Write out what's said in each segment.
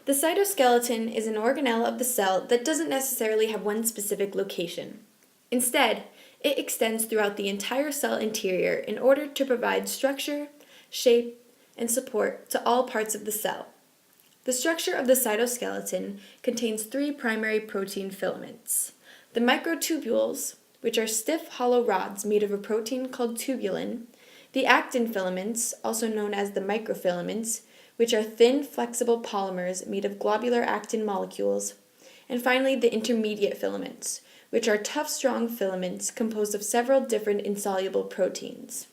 The cytoskeleton is an organelle of the cell that doesn't necessarily have one specific location. Instead, it extends throughout the entire cell interior in order to provide structure, shape, and support to all parts of the cell. The structure of the cytoskeleton contains three primary protein filaments: the microtubules, which are stiff, hollow rods made of a protein called tubulin; the actin filaments, also known as the microfilaments, which are thin, flexible polymers made of globular actin molecules; and finally the intermediate filaments, which are tough, strong filaments composed of several different insoluble proteins.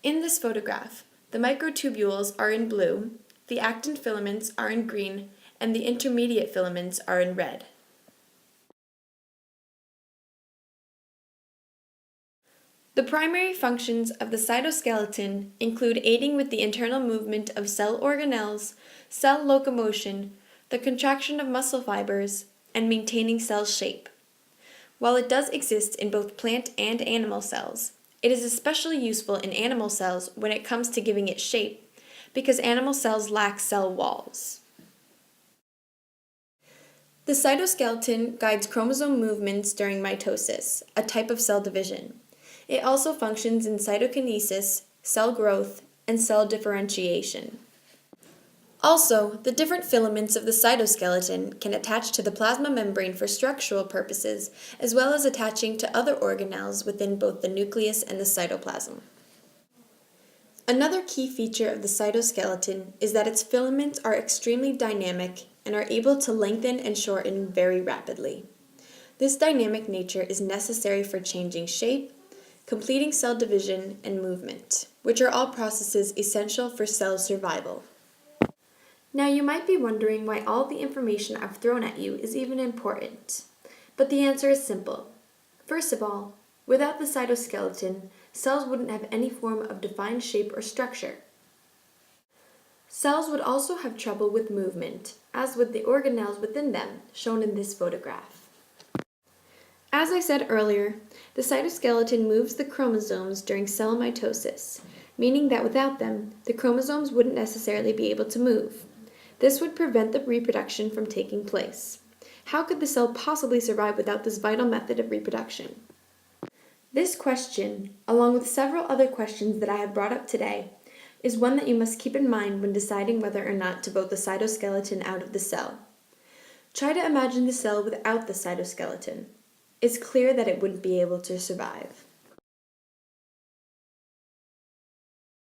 In this photograph, the microtubules are in blue, the actin filaments are in green, and the intermediate filaments are in red. The primary functions of the cytoskeleton include aiding with the internal movement of cell organelles, cell locomotion, the contraction of muscle fibers, and maintaining cell shape. While it does exist in both plant and animal cells, it is especially useful in animal cells when it comes to giving it shape, because animal cells lack cell walls. The cytoskeleton guides chromosome movements during mitosis, a type of cell division. It also functions in cytokinesis, cell growth, and cell differentiation. Also, the different filaments of the cytoskeleton can attach to the plasma membrane for structural purposes, as well as attaching to other organelles within both the nucleus and the cytoplasm. Another key feature of the cytoskeleton is that its filaments are extremely dynamic and are able to lengthen and shorten very rapidly. This dynamic nature is necessary for changing shape, completing cell division, and movement, which are all processes essential for cell survival. Now you might be wondering why all the information I've thrown at you is even important. But the answer is simple. First of all, without the cytoskeleton, cells wouldn't have any form of defined shape or structure. Cells would also have trouble with movement, as would the organelles within them, shown in this photograph. As I said earlier, the cytoskeleton moves the chromosomes during cell mitosis, meaning that without them, the chromosomes wouldn't necessarily be able to move. This would prevent the reproduction from taking place. How could the cell possibly survive without this vital method of reproduction? This question, along with several other questions that I have brought up today, is one that you must keep in mind when deciding whether or not to vote the cytoskeleton out of the cell. Try to imagine the cell without the cytoskeleton. It's clear that it wouldn't be able to survive.